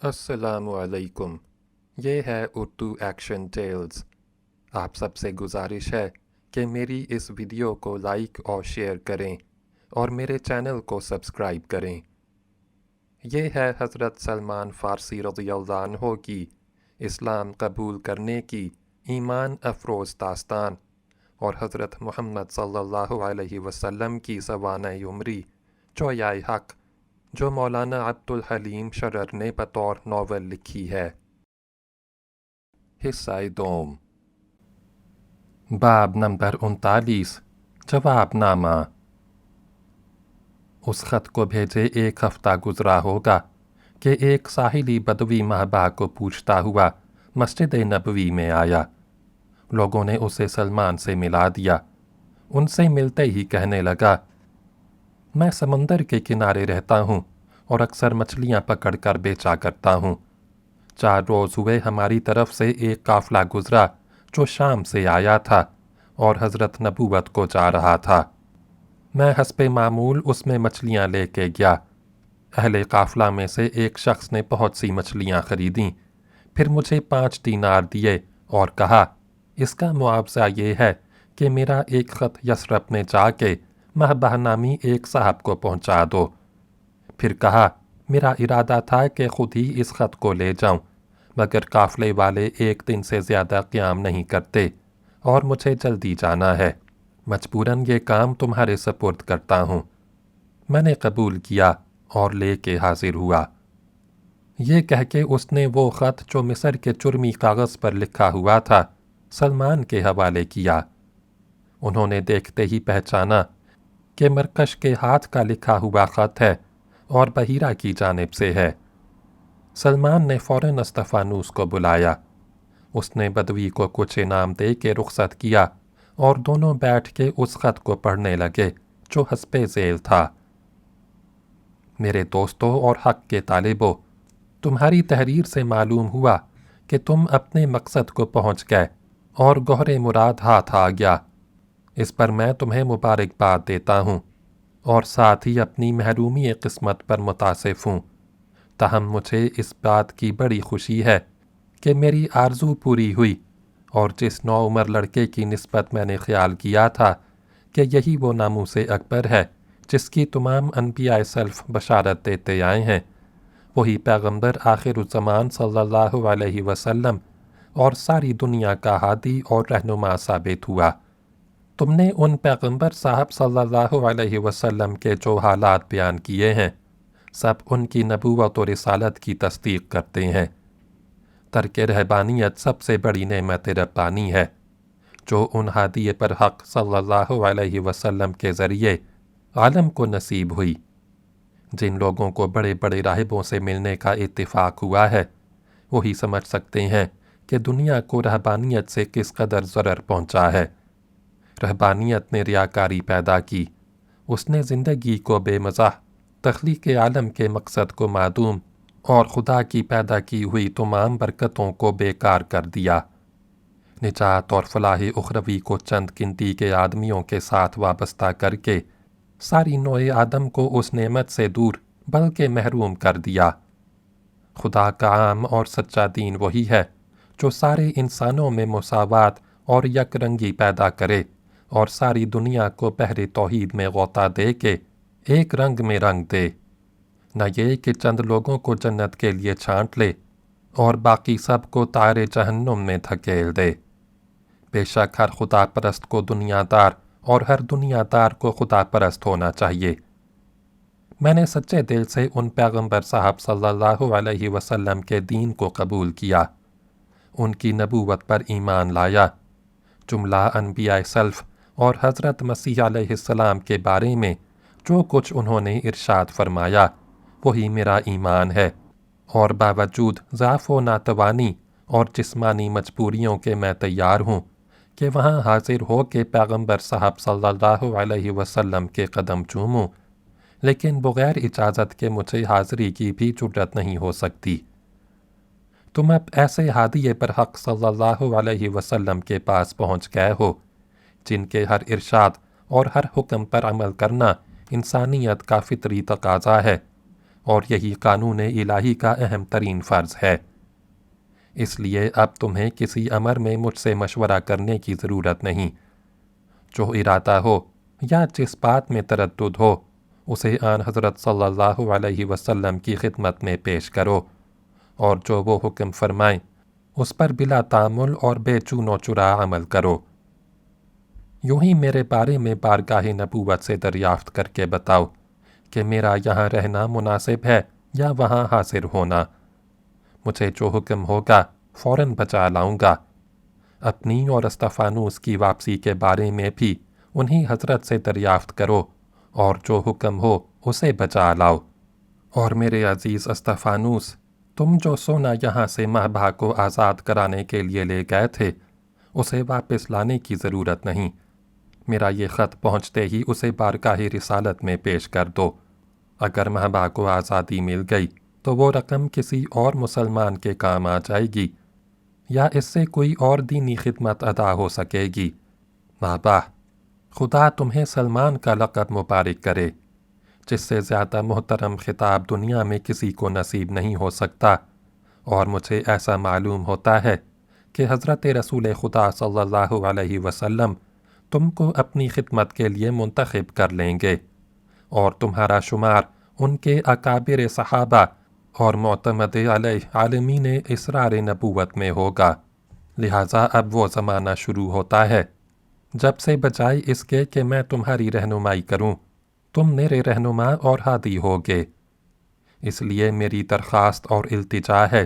السلام علیکم۔ یہ ہے اردو ایکشن ٹیلز۔ آپ سب سے گزارش ہے کہ میری اس ویڈیو کو لائک اور شیئر کریں اور میرے چینل کو سبسکرائب کریں۔ یہ ہے حضرت سلمان فارسی رضی اللہ عنہ کی اسلام قبول کرنے کی ایمان افروز داستان اور حضرت محمد صلی اللہ علیہ وسلم کی سوانح عمری چویائے حق جو مولانا عبدالحلیم شرر نے بطور ناول لکھی ہے۔ حصہ دوم، باب نمبر 39، جواب نامہ۔ اس خط کو بھیجے 1 ہفتہ گزرا ہوگا کہ ایک ساحلی بدوی مہبا کو پوچھتا ہوا مسجد نبوی میں آیا۔ لوگوں نے اسے سلمان سے ملا دیا۔ ان سے ملتے ہی کہنے لگا، میں سمندر کے کنارے رہتا ہوں اور اکثر مچھلیاں پکڑ کر بیچا کرتا ہوں۔ 4 روز ہوئے ہماری طرف سے ایک قافلہ گزرا جو شام سے آیا تھا اور حضرت نبوت کو جا رہا تھا۔ میں حسب معمول اس میں مچھلیاں لے کے گیا۔ اہل قافلہ میں سے ایک شخص نے بہت سی مچھلیاں خریدیں، پھر مجھے 5 دینار دیے اور کہا، اس کا معاوضہ یہ ہے کہ میرا ایک خط یثرب میں جا کے مہبہ نامی ایک صاحب کو پہنچا دو۔ پھر کہا، میرا ارادہ تھا کہ خود ہی اس خط کو لے جاؤں، مگر قافلے والے 1 دن سے زیادہ قیام نہیں کرتے اور مجھے جلدی جانا ہے، مجبوراً یہ کام تمہارے سپرد کرتا ہوں۔ میں نے قبول کیا اور لے کے حاضر ہوا۔ یہ کہہ کے اس نے وہ خط جو مصر کے چرمی کاغذ پر لکھا ہوا تھا سلمان کے حوالے کیا۔ انہوں نے دیکھتے ہی پہچانا کہ مرکش کے ہاتھ کا لکھا ہوا خط ہے اور بحیرہ کی جانب سے ہے۔ سلمان نے فوراً استفانوس کو بلایا۔ اس نے بدوی کو کچھ انعام دے کے رخصت کیا اور دونوں بیٹھ کے اس خط کو پڑھنے لگے جو حسب ذیل تھا۔ میرے دوستو اور حق کے طالبو، تمہاری تحریر سے معلوم ہوا کہ تم اپنے مقصد کو پہنچ گئے اور گوہر مراد ہاتھ آ گیا۔ اس پر میں تمہیں مبارکباد دیتا ہوں اور ساتھ ہی اپنی محرومی قسمت پر متاسف ہوں۔ تاہم مجھے اس بات کی بڑی خوشی ہے کہ میری آرزو پوری ہوئی اور جس نوعمر لڑکے کی نسبت میں نے خیال کیا تھا کہ یہی وہ ناموس اکبر ہے جس کی تمام انبیاء سلف بشارت دیتے آئے ہیں، وہی پیغمبر آخر الزمان صلی اللہ علیہ وسلم اور ساری دنیا کا ہادی اور رہنما ثابت ہوا۔ تم نے ان پیغمبر صاحب صلی اللہ علیہ وسلم کے جو حالات بیان کیے ہیں، سب ان کی نبوت و رسالت کی تصدیق کرتے ہیں۔ ترک رہبانیت سب سے بڑی نعمت ربانی ہے جو ان ہادی پر حق صلی اللہ علیہ وسلم کے ذریعے عالم کو نصیب ہوئی۔ جن لوگوں کو بڑے بڑے راہبوں سے ملنے کا اتفاق ہوا ہے، وہی سمجھ سکتے ہیں کہ دنیا کو رہبانیت سے کس قدر ضرر پہنچا ہے۔ رہبانیت نے ریاکاری پیدا کی، اس نے زندگی کو بے مزاح، تخلیق عالم کے مقصد کو معدوم اور خدا کی پیدا کی ہوئی تمام برکتوں کو بیکار کر دیا۔ نجات اور فلاح اخروی کو چند گنتی کے آدمیوں کے ساتھ وابستہ کر کے ساری نوع آدم کو اس نعمت سے دور بلکہ محروم کر دیا۔ خدا کا عام اور سچا دین وہی ہے جو سارے انسانوں میں مساوات اور یک رنگی پیدا کرے اور ساری دنیا کو بحر توحید میں غوطہ دے کے ایک رنگ میں رنگ دے، نہ یہ کہ چند لوگوں کو جنت کے لیے چھانٹ لے اور باقی سب کو تار جہنم میں دھکیل دے۔ بے شک ہر خدا پرست کو دنیا دار اور ہر دنیا دار کو خدا پرست ہونا چاہیے۔ میں نے سچے دل سے ان پیغمبر صاحب صلی اللہ علیہ وسلم کے دین کو قبول کیا، ان کی نبوت پر ایمان لایا۔ جملہ انبیاء سلف اور حضرت مسیح علیہ السلام کے بارے میں جو کچھ انہوں نے ارشاد فرمایا وہی میرا ایمان ہے، اور باوجود ضعف و ناتوانی اور جسمانی مجبوریوں کے میں تیار ہوں کہ وہاں حاضر ہو کے پیغمبر صاحب صلی اللہ علیہ وسلم کے قدم چوموں، لیکن بغیر اجازت کے مجھے حاضری کی بھی جرت نہیں ہو سکتی۔ تم اب ایسے ہادی پر حق صلی اللہ علیہ وسلم کے پاس پہنچ گئے ہو جن کے ہر ارشاد اور ہر حکم پر عمل کرنا انسانیت کا فطری تقاضا ہے، اور یہی قانون الہی کا اہم ترین فرض ہے۔ اس لیے اب تمہیں کسی امر میں مجھ سے مشورہ کرنے کی ضرورت نہیں۔ جو ارادہ ہو یا جس بات میں تردد ہو اسے آن حضرت صلی اللہ علیہ وسلم کی خدمت میں پیش کرو، اور جو وہ حکم فرمائیں اس پر بلا تامل اور بے چون و چرا عمل کرو۔ یوں ہی میرے بارے میں بارگاہ نبوت سے دریافت کر کے بتاؤ کہ میرا یہاں رہنا مناسب ہے یا وہاں حاضر ہونا۔ مجھے جو حکم ہوگا فوراً بجا لاؤں گا۔ اپنی اور استفانوس کی واپسی کے بارے میں بھی انہی حضرت سے دریافت کرو، اور جو حکم ہو اسے بجا لاؤ۔ اور میرے عزیز استفانوس، تم جو سونا یہاں سے مہبا کو آزاد کرانے کے لیے لے گئے تھے اسے واپس لانے کی ضرورت نہیں۔ میرا یہ خط پہنچتے ہی اسے بارگاہ رسالت میں پیش کر دو۔ اگر مہبا کو آزادی مل گئی تو وہ رقم کسی اور مسلمان کے کام آ جائے گی، یا اس سے کوئی اور دینی خدمت ادا ہو سکے گی۔ مہبا، خدا تمہیں سلمان کا لقب مبارک کرے، جس سے زیادہ محترم خطاب دنیا میں کسی کو نصیب نہیں ہو سکتا، اور مجھے ایسا معلوم ہوتا ہے کہ حضرت رسول خدا صلی اللہ علیہ وسلم تم کو اپنی خدمت کے لیے منتخب کر لیں گے، اور تمہارا شمار ان کے اکابر صحابہ اور معتمد علیہ عالمین اسرار نبوت میں ہوگا۔ لہٰذا اب وہ زمانہ شروع ہوتا ہے جب سے بجائے اس کے کہ میں تمہاری رہنمائی کروں تم میرے رہنما اور ہادی ہوگے۔ اس لیے میری درخواست اور التجا ہے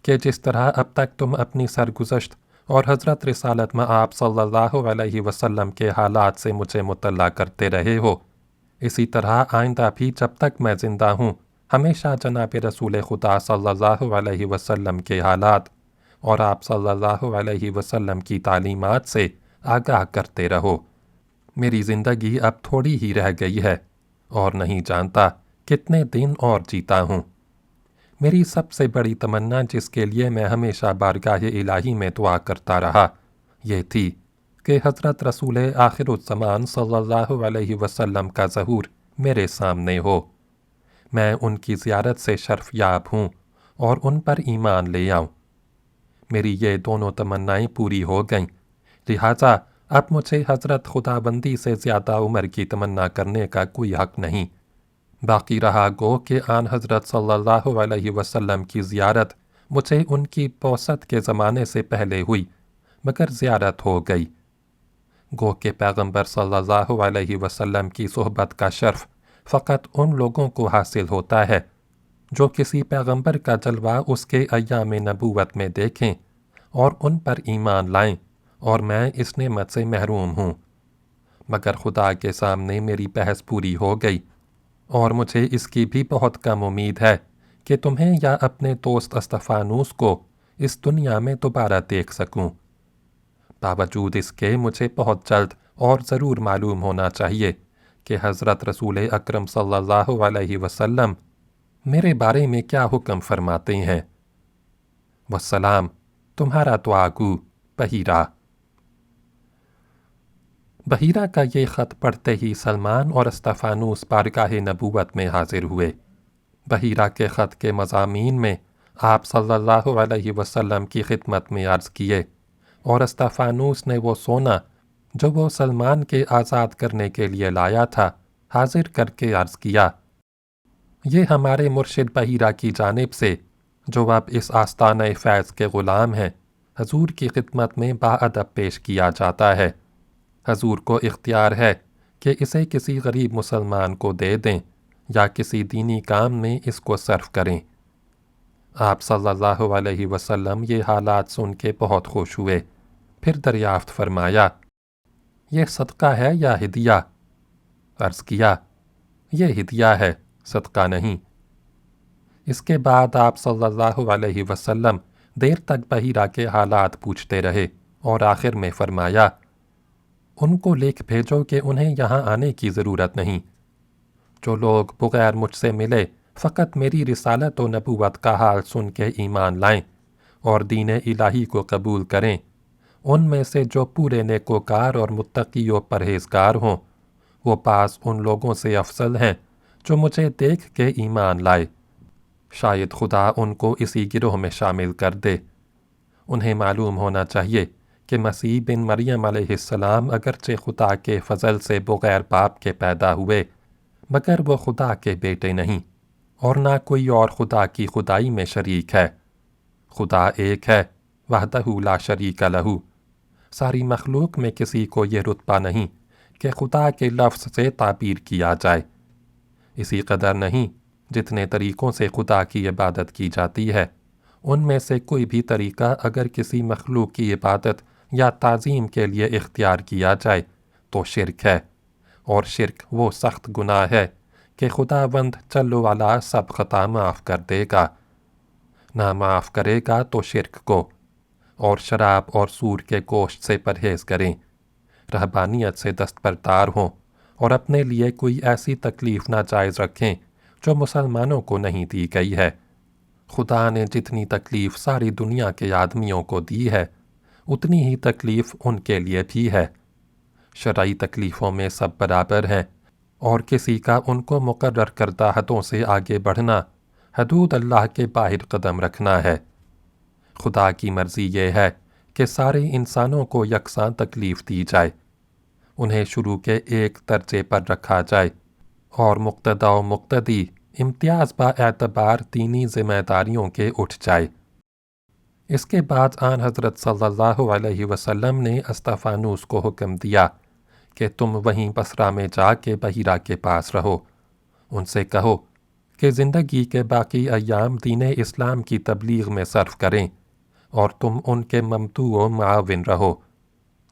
کہ جس طرح اب تک تم اپنی سرگزشت اور حضرت رسالت مآب صلی اللہ علیہ وسلم کے حالات سے مجھے مطلع کرتے رہے ہو، اسی طرح آئندہ بھی جب تک میں زندہ ہوں ہمیشہ جناب رسول خدا صلی اللہ علیہ وسلم کے حالات اور آپ صلی اللہ علیہ وسلم کی تعلیمات سے آگاہ کرتے رہو۔ میری زندگی اب تھوڑی ہی رہ گئی ہے اور نہیں جانتا کتنے دن اور جیتا ہوں۔ میری سب سے بڑی تمنا جس کے لیے میں ہمیشہ بارگاہ الہی میں دعا کرتا رہا یہ تھی کہ حضرت رسول آخر الزمان صلی اللہ علیہ وسلم کا ظہور میرے سامنے ہو، میں ان کی زیارت سے شرف یاب ہوں اور ان پر ایمان لے آؤں۔ میری یہ دونوں تمنائیں پوری ہو گئیں، لہٰذا اب مجھے حضرت خدا بندی سے زیادہ عمر کی تمنا کرنے کا کوئی حق نہیں۔ باقی رہا گو کہ آن حضرت صلی اللہ علیہ وسلم کی زیارت مجھے ان کی بعثت کے زمانے سے پہلے ہوئی مگر زیارت ہو گئی۔ گو کہ پیغمبر صلی اللہ علیہ وسلم کی صحبت کا شرف فقط ان لوگوں کو حاصل ہوتا ہے جو کسی پیغمبر کا جلوہ اس کے ایام نبوت میں دیکھیں اور ان پر ایمان لائیں، اور میں اس نعمت سے محروم ہوں۔ مگر خدا کے سامنے میری بحث پوری ہو گئی، اور مجھے اس کی بھی بہت کم امید ہے کہ تمہیں یا اپنے دوست استفانوس کو اس دنیا میں دوبارہ دیکھ سکوں۔ باوجود اس کے مجھے بہت جلد اور ضرور معلوم ہونا چاہیے کہ حضرت رسول اکرم صلی اللہ علیہ وسلم میرے بارے میں کیا حکم فرماتے ہیں۔ والسلام، تمہارا دعاگو بحیرہ۔ بحیرہ کا یہ خط پڑھتے ہی سلمان اور استفانوس بارگاہ نبوت میں حاضر ہوئے۔ بحیرہ کے خط کے مضامین میں آپ صلی اللہ علیہ وسلم کی خدمت میں عرض کیے، اور استفانوس نے وہ سونا جو وہ سلمان کے آزاد کرنے کے لیے لایا تھا حاضر کر کے عرض کیا، یہ ہمارے مرشد بحیرہ کی جانب سے جو اب اس آستانہ فیض کے غلام ہیں حضور کی خدمت میں باادب پیش کیا جاتا ہے۔ حضور کو اختیار ہے کہ اسے کسی غریب مسلمان کو دے دیں یا کسی دینی کام میں اس کو صرف کریں۔ آپ صلی اللہ علیہ وسلم یہ حالات سن کے بہت خوش ہوئے، پھر دریافت فرمایا، یہ صدقہ ہے یا ہدیہ؟ عرض کیا، یہ ہدیہ ہے، صدقہ نہیں۔ اس کے بعد آپ صلی اللہ علیہ وسلم دیر تک بحیرہ کے حالات پوچھتے رہے اور آخر میں فرمایا، ان کو لکھ بھیجو کہ انہیں یہاں آنے کی ضرورت نہیں۔ جو لوگ بغیر مجھ سے ملے فقط میری رسالت و نبوت کا حال سن کے ایمان لائیں اور دین الہی کو قبول کریں، ان میں سے جو پورے نیکوکار اور متقی و پرہیزگار ہوں، وہ بعض ان لوگوں سے افضل ہیں جو مجھے دیکھ کے ایمان لائے شاید خدا ان کو اسی گروہ میں شامل کر دے۔ انہیں معلوم ہونا چاہیے کہ مسیح بن مریم علیہ السلام اگرچہ خدا کے فضل سے بغیر باپ کے پیدا ہوئے، مگر وہ خدا کے بیٹے نہیں، اور نہ کوئی اور خدا کی خدائی میں شریک ہے۔ خدا ایک ہے، وحدہ لا شریک لہ۔ ساری مخلوق میں کسی کو یہ رتبہ نہیں کہ خدا کے لفظ سے تعبیر کیا جائے۔ اسی قدر نہیں جتنے طریقوں سے خدا کی عبادت کی جاتی ہے، ان میں سے کوئی بھی طریقہ اگر کسی مخلوق کی عبادت یا تعظیم کے لیے اختیار کیا جائے تو شرک ہے، اور شرک وہ سخت گناہ ہے کہ خداوند جل وعلا سب خطا معاف کر دے گا۔ نہ معاف کرے گا تو شرک کو، اور شراب اور سور کے گوشت سے پرہیز کریں، رہبانیت سے دستبردار ہوں، اور اپنے لیے کوئی ایسی تکلیف ناجائز رکھیں جو مسلمانوں کو نہیں دی گئی ہے۔ خدا نے جتنی تکلیف ساری دنیا کے آدمیوں کو دی ہے، اتنی ہی تکلیف ان کے لیے بھی ہے۔ شرعی تکلیفوں میں سب برابر ہیں، اور کسی کا ان کو مقرر کردہ حدوں سے آگے بڑھنا حدود اللہ کے باہر قدم رکھنا ہے۔ خدا کی مرضی یہ ہے کہ سارے انسانوں کو یکساں تکلیف دی جائے، انہیں شروع کے ایک درجے پر رکھا جائے، اور مقتدا و مقتدی امتیاز با اعتبار دینی ذمہ داریوں کے اٹھ جائے۔ اس کے بعد آن حضرت صلی اللہ علیہ وسلم نے استفانوس کو حکم دیا کہ تم وہیں بصرہ میں جا کے بحیرہ کے پاس رہو، ان سے کہو کہ زندگی کے باقی ایام دین اسلام کی تبلیغ میں صرف کریں، اور تم ان کے ممدوح و معاون رہو۔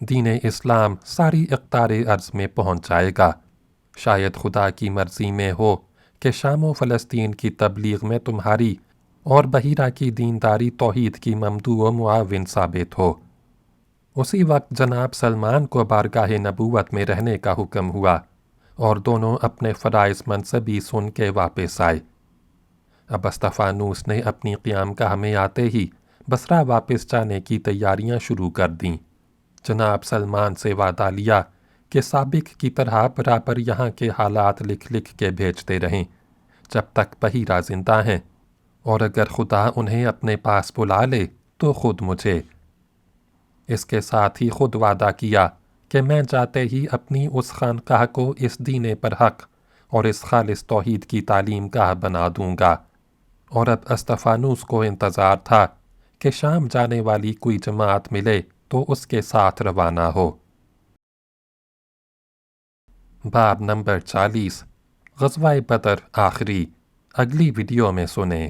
دین اسلام ساری اقطار ارض میں پہنچ جائے گا۔ شاید خدا کی مرضی میں ہو کہ شام و فلسطین کی تبلیغ میں تمہاری اور بحیرہ کی دینداری توحید کی ممدوح و معاون ثابت ہو۔ اسی وقت جناب سلمان کو بارگاہ نبوت میں رہنے کا حکم ہوا، اور دونوں اپنے فرائض منصبی سن کے واپس آئے۔ اب استفانوس نے اپنی قیامگاہ میں آتے ہی بصرہ واپس جانے کی تیاریاں شروع کر دیں۔ جناب سلمان سے وعدہ لیا کہ سابق کی طرح برابر یہاں کے حالات لکھ لکھ کے بھیجتے رہیں جب تک بحیرہ زندہ ہیں، اور اگر خدا انہیں اپنے پاس بلا لے تو خود مجھے۔ اس کے ساتھ ہی خود وعدہ کیا کہ میں جاتے ہی اپنی اس خانقاہ کو اس دین پر حق اور اس خالص توحید کی تعلیم گاہ بنا دوں گا۔ اور اب استفانوس کو انتظار تھا کہ شام جانے والی کوئی جماعت ملے تو اس کے ساتھ روانہ ہو۔ باب نمبر 40، غزوہ بدر آخری، اگلی ویڈیو میں سنیں۔